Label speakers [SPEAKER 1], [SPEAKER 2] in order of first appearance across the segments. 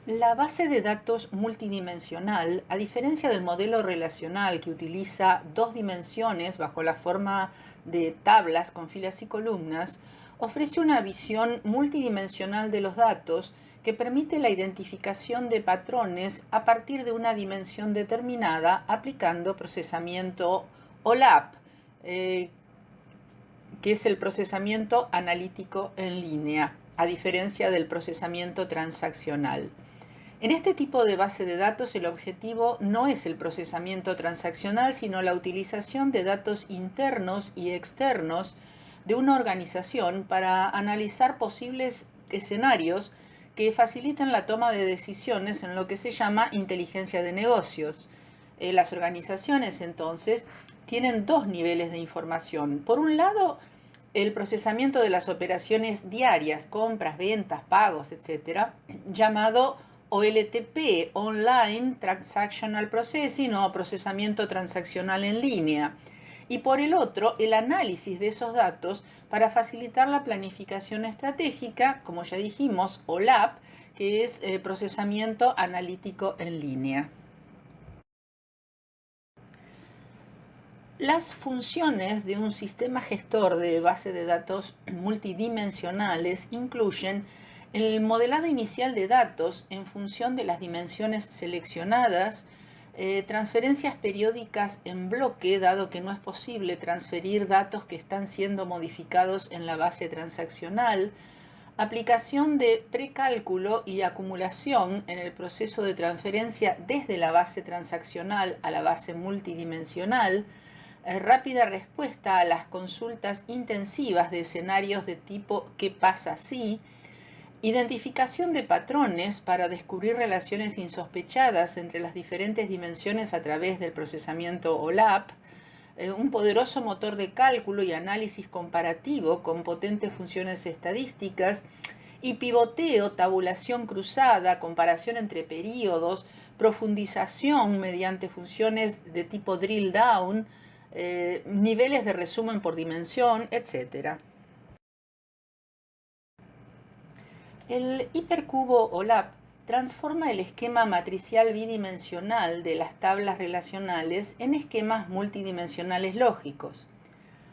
[SPEAKER 1] La base de datos multidimensional, a diferencia del modelo relacional que utiliza dos dimensiones bajo la forma de tablas con filas y columnas, ofrece una visión multidimensional de los datos que permite la identificación de patrones a partir de una dimensión determinada aplicando procesamiento OLAP, que es el procesamiento analítico en línea, a diferencia del procesamiento transaccional. En este tipo de base de datos el objetivo no es el procesamiento transaccional, sino la utilización de datos internos y externos de una organización para analizar posibles escenarios que faciliten la toma de decisiones en lo que se llama inteligencia de negocios. Las organizaciones entonces tienen dos niveles de información. Por un lado, el procesamiento de las operaciones diarias, compras, ventas, pagos, etc., llamado OLTP, Online Transactional Processing, o procesamiento transaccional en línea. Y por el otro, el análisis de esos datos para facilitar la planificación estratégica, como ya dijimos, OLAP, que es procesamiento analítico en línea. Las funciones de un sistema gestor de base de datos multidimensionales incluyen el modelado inicial de datos en función de las dimensiones seleccionadas, transferencias periódicas en bloque, dado que no es posible transferir datos que están siendo modificados en la base transaccional, aplicación de precálculo y acumulación en el proceso de transferencia desde la base transaccional a la base multidimensional, rápida respuesta a las consultas intensivas de escenarios de tipo ¿qué pasa si?, identificación de patrones para descubrir relaciones insospechadas entre las diferentes dimensiones a través del procesamiento OLAP, un poderoso motor de cálculo y análisis comparativo con potentes funciones estadísticas, y pivoteo, tabulación cruzada, comparación entre períodos, profundización mediante funciones de tipo drill down, niveles de resumen por dimensión, etc. El hipercubo OLAP transforma el esquema matricial bidimensional de las tablas relacionales en esquemas multidimensionales lógicos.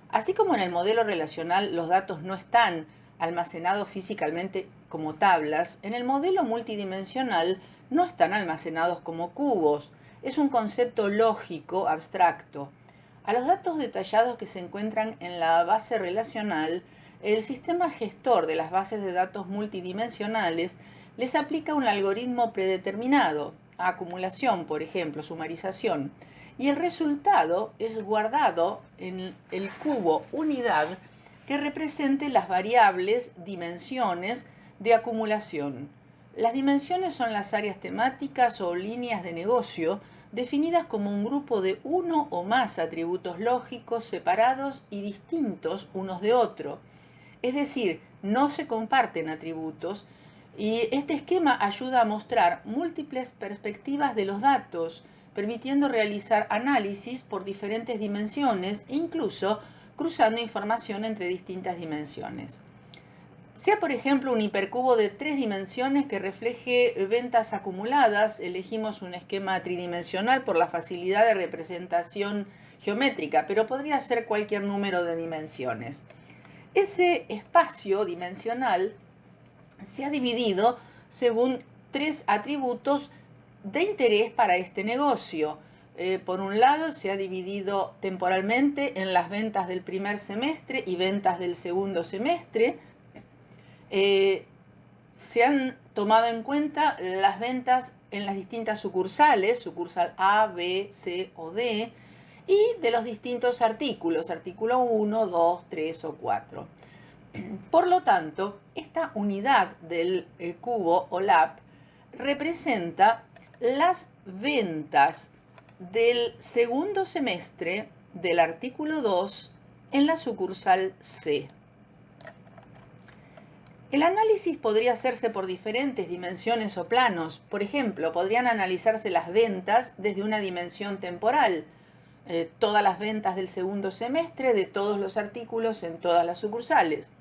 [SPEAKER 1] Así como en el modelo relacional los datos no están almacenados físicamente como tablas, en el modelo multidimensional no están almacenados como cubos. Es un concepto lógico abstracto. A los datos detallados que se encuentran en la base relacional, el sistema gestor de las bases de datos multidimensionales les aplica un algoritmo predeterminado, acumulación, por ejemplo, sumarización, y el resultado es guardado en el cubo unidad que represente las variables dimensiones de acumulación. Las dimensiones son las áreas temáticas o líneas de negocio definidas como un grupo de uno o más atributos lógicos separados y distintos unos de otro. Es decir, no se comparten atributos, y este esquema ayuda a mostrar múltiples perspectivas de los datos, permitiendo realizar análisis por diferentes dimensiones e incluso cruzando información entre distintas dimensiones. Sea, por ejemplo, un hipercubo de 3 dimensiones que refleje ventas acumuladas, elegimos un esquema tridimensional por la facilidad de representación geométrica, pero podría ser cualquier número de dimensiones. Ese espacio dimensional se ha dividido según 3 atributos de interés para este negocio. Por un lado, se ha dividido temporalmente en las ventas del primer semestre y ventas del segundo semestre. Se han tomado en cuenta las ventas en las distintas sucursales, sucursal A, B, C o D, y de los distintos artículos, artículo 1, 2, 3 o 4. Por lo tanto, esta unidad del cubo OLAP representa las ventas del segundo semestre del artículo 2 en la sucursal C. El análisis podría hacerse por diferentes dimensiones o planos. Por ejemplo, podrían analizarse las ventas desde una dimensión temporal, todas las ventas del segundo semestre de todos los artículos en todas las sucursales.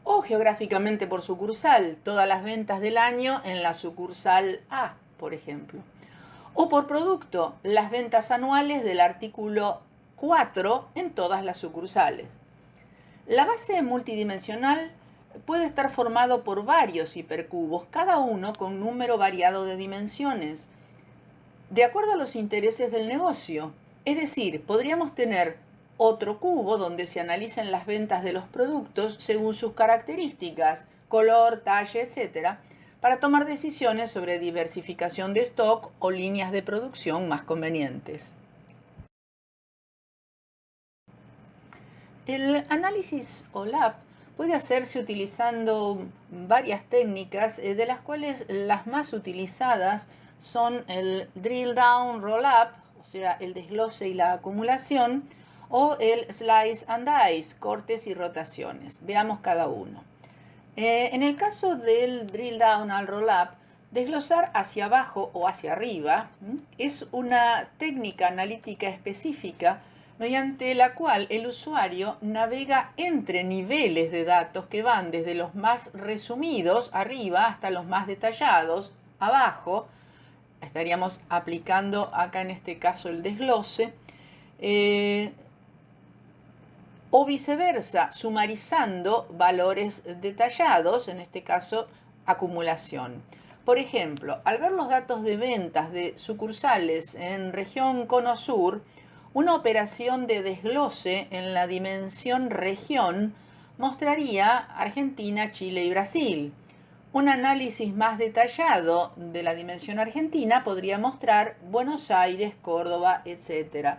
[SPEAKER 1] o geográficamente por sucursal, todas las ventas del año en la sucursal A, por ejemplo. O por producto, las ventas anuales del artículo 4 en todas las sucursales. La base multidimensional puede estar formado por varios hipercubos, cada uno con número variado de dimensiones, de acuerdo a los intereses del negocio. Es decir, podríamos tener otro cubo donde se analicen las ventas de los productos según sus características, color, talla, etc., para tomar decisiones sobre diversificación de stock o líneas de producción más convenientes. El análisis OLAP puede hacerse utilizando varias técnicas, de las cuales las más utilizadas son el drill down roll up, o sea, el desglose y la acumulación, o el slice and dice, cortes y rotaciones. Veamos cada uno. En el caso del drill down al roll up, desglosar hacia abajo o hacia arriba es una técnica analítica específica mediante la cual el usuario navega entre niveles de datos que van desde los más resumidos arriba hasta los más detallados abajo. Estaríamos aplicando acá en este caso el desglose, o viceversa, sumarizando valores detallados, en este caso acumulación. Por ejemplo, al ver los datos de ventas de sucursales en región Cono Sur, una operación de desglose en la dimensión región mostraría Argentina, Chile y Brasil. Un análisis más detallado de la dimensión argentina podría mostrar Buenos Aires, Córdoba, etc.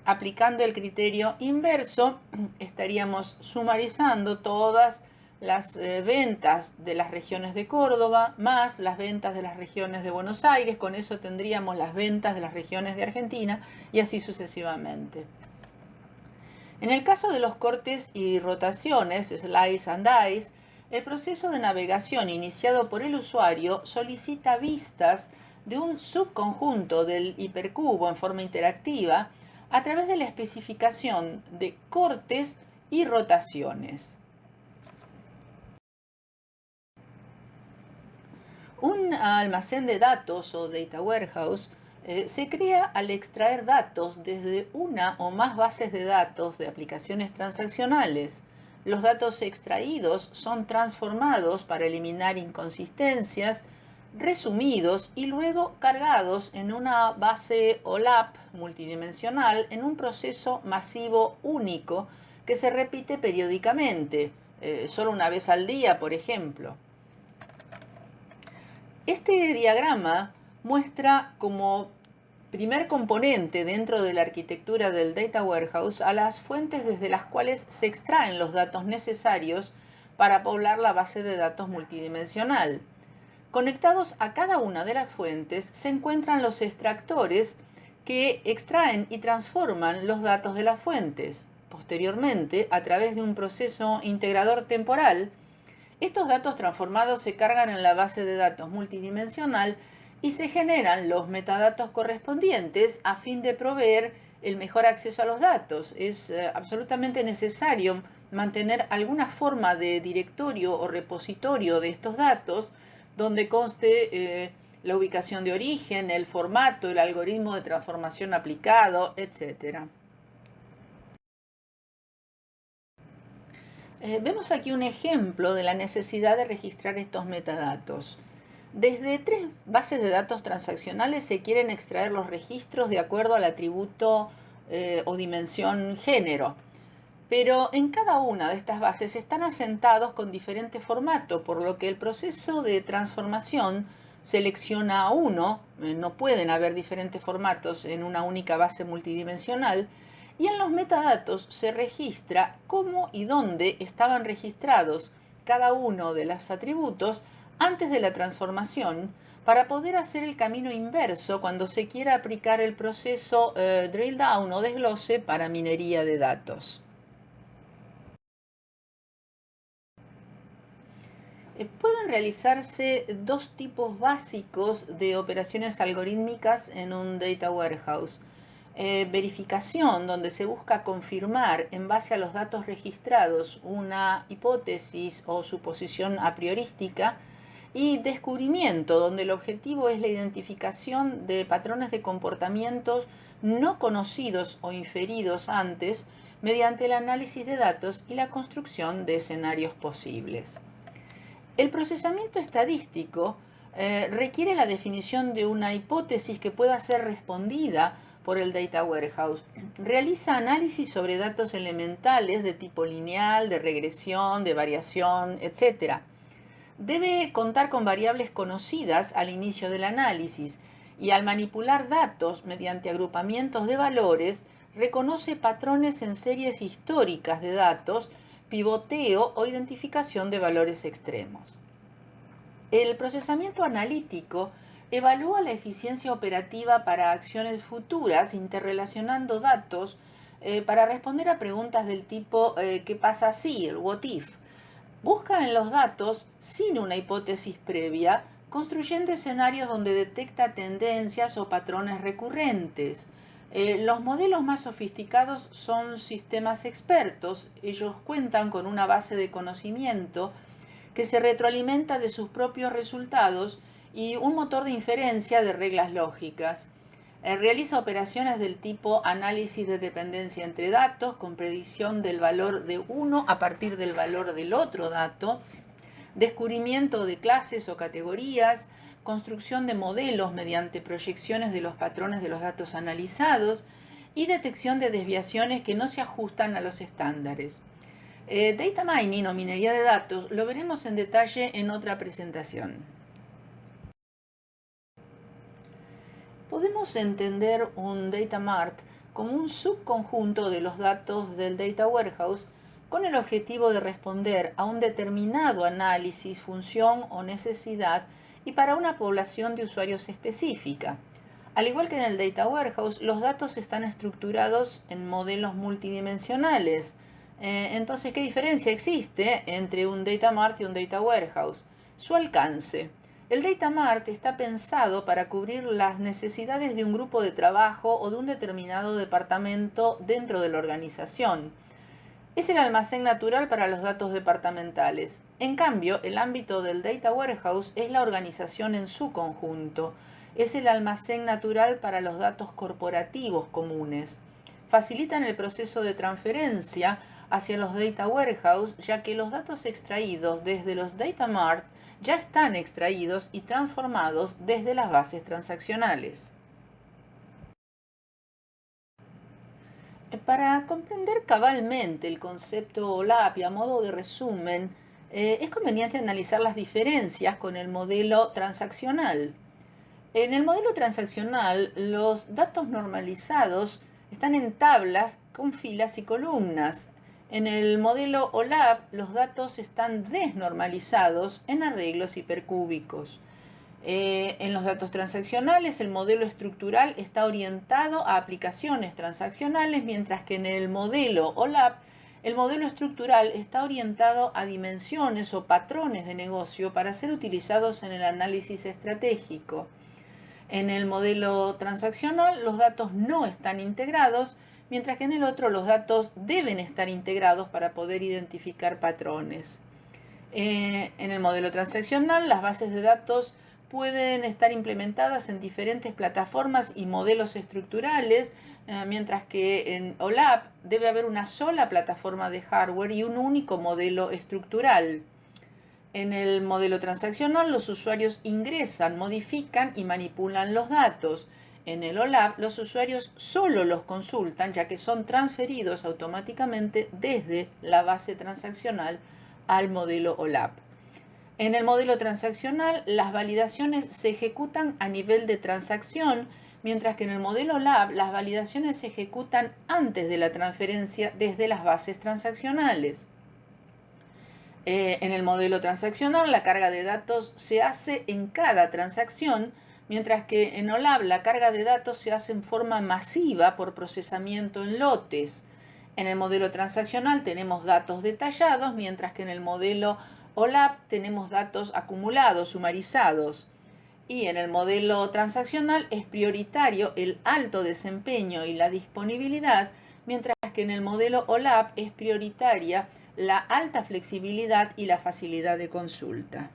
[SPEAKER 1] Aplicando el criterio inverso, estaríamos sumarizando todas las ventas de las regiones de Córdoba más las ventas de las regiones de Buenos Aires. Con eso tendríamos las ventas de las regiones de Argentina y así sucesivamente. En el caso de los cortes y rotaciones, slice and dice, el proceso de navegación iniciado por el usuario solicita vistas de un subconjunto del hipercubo en forma interactiva a través de la especificación de cortes y rotaciones. Un almacén de datos o data warehouse se crea al extraer datos desde una o más bases de datos de aplicaciones transaccionales. Los datos extraídos son transformados para eliminar inconsistencias, resumidos y luego cargados en una base OLAP multidimensional en un proceso masivo único que se repite periódicamente, solo una vez al día, por ejemplo. Este diagrama muestra como primer componente dentro de la arquitectura del Data Warehouse a las fuentes desde las cuales se extraen los datos necesarios para poblar la base de datos multidimensional. Conectados a cada una de las fuentes se encuentran los extractores que extraen y transforman los datos de las fuentes. Posteriormente, a través de un proceso integrador temporal, estos datos transformados se cargan en la base de datos multidimensional y se generan los metadatos correspondientes a fin de proveer el mejor acceso a los datos. Es absolutamente necesario mantener alguna forma de directorio o repositorio de estos datos donde conste la ubicación de origen, el formato, el algoritmo de transformación aplicado, etc. Vemos aquí un ejemplo de la necesidad de registrar estos metadatos. Desde 3 bases de datos transaccionales se quieren extraer los registros de acuerdo al atributo o dimensión género. Pero en cada una de estas bases están asentados con diferente formato, por lo que el proceso de transformación selecciona a uno, no pueden haber diferentes formatos en una única base multidimensional, y en los metadatos se registra cómo y dónde estaban registrados cada uno de los atributos antes de la transformación para poder hacer el camino inverso cuando se quiera aplicar el proceso drill down o desglose para minería de datos. Pueden realizarse dos tipos básicos de operaciones algorítmicas en un data warehouse. verificación, donde se busca confirmar en base a los datos registrados una hipótesis o suposición a priorística, y descubrimiento, donde el objetivo es la identificación de patrones de comportamientos no conocidos o inferidos antes mediante el análisis de datos y la construcción de escenarios posibles. El procesamiento estadístico requiere la definición de una hipótesis que pueda ser respondida por el Data Warehouse. Realiza análisis sobre datos elementales de tipo lineal, de regresión, de variación, etc. Debe contar con variables conocidas al inicio del análisis y al manipular datos mediante agrupamientos de valores, reconoce patrones en series históricas de datos, pivoteo o identificación de valores extremos. El procesamiento analítico evalúa la eficiencia operativa para acciones futuras interrelacionando datos para responder a preguntas del tipo ¿qué pasa si? El what if. Busca en los datos, sin una hipótesis previa, construyendo escenarios donde detecta tendencias o patrones recurrentes. Los modelos más sofisticados son sistemas expertos. Ellos cuentan con una base de conocimiento que se retroalimenta de sus propios resultados y un motor de inferencia de reglas lógicas. Realiza operaciones del tipo análisis de dependencia entre datos con predicción del valor de uno a partir del valor del otro dato, descubrimiento de clases o categorías, construcción de modelos mediante proyecciones de los patrones de los datos analizados y detección de desviaciones que no se ajustan a los estándares. Data mining o minería de datos lo veremos en detalle en otra presentación. Podemos entender un data mart como un subconjunto de los datos del data warehouse con el objetivo de responder a un determinado análisis, función o necesidad y para una población de usuarios específica. Al igual que en el data warehouse, los datos están estructurados en modelos multidimensionales. Entonces, ¿qué diferencia existe entre un data mart y un data warehouse? Su alcance. El Data Mart está pensado para cubrir las necesidades de un grupo de trabajo o de un determinado departamento dentro de la organización. Es el almacén natural para los datos departamentales. En cambio, el ámbito del Data Warehouse es la organización en su conjunto. Es el almacén natural para los datos corporativos comunes. Facilitan el proceso de transferencia hacia los Data Warehouse, ya que los datos extraídos desde los Data Mart ya están extraídos y transformados desde las bases transaccionales. Para comprender cabalmente el concepto OLAP y a modo de resumen, es conveniente analizar las diferencias con el modelo transaccional. En el modelo transaccional, los datos normalizados están en tablas con filas y columnas. En el modelo OLAP, los datos están desnormalizados en arreglos hipercúbicos. En los datos transaccionales, el modelo estructural está orientado a aplicaciones transaccionales, mientras que en el modelo OLAP, el modelo estructural está orientado a dimensiones o patrones de negocio para ser utilizados en el análisis estratégico. En el modelo transaccional, los datos no están integrados, mientras que en el otro los datos deben estar integrados para poder identificar patrones. En el modelo transaccional, las bases de datos pueden estar implementadas en diferentes plataformas y modelos estructurales, mientras que en OLAP debe haber una sola plataforma de hardware y un único modelo estructural. En el modelo transaccional, los usuarios ingresan, modifican y manipulan los datos. En el OLAP, los usuarios solo los consultan, ya que son transferidos automáticamente desde la base transaccional al modelo OLAP. En el modelo transaccional, las validaciones se ejecutan a nivel de transacción, mientras que en el modelo OLAP, las validaciones se ejecutan antes de la transferencia desde las bases transaccionales. En el modelo transaccional, la carga de datos se hace en cada transacción, mientras que en OLAP la carga de datos se hace en forma masiva por procesamiento en lotes. En el modelo transaccional tenemos datos detallados, mientras que en el modelo OLAP tenemos datos acumulados, sumarizados. Y en el modelo transaccional es prioritario el alto desempeño y la disponibilidad, mientras que en el modelo OLAP es prioritaria la alta flexibilidad y la facilidad de consulta.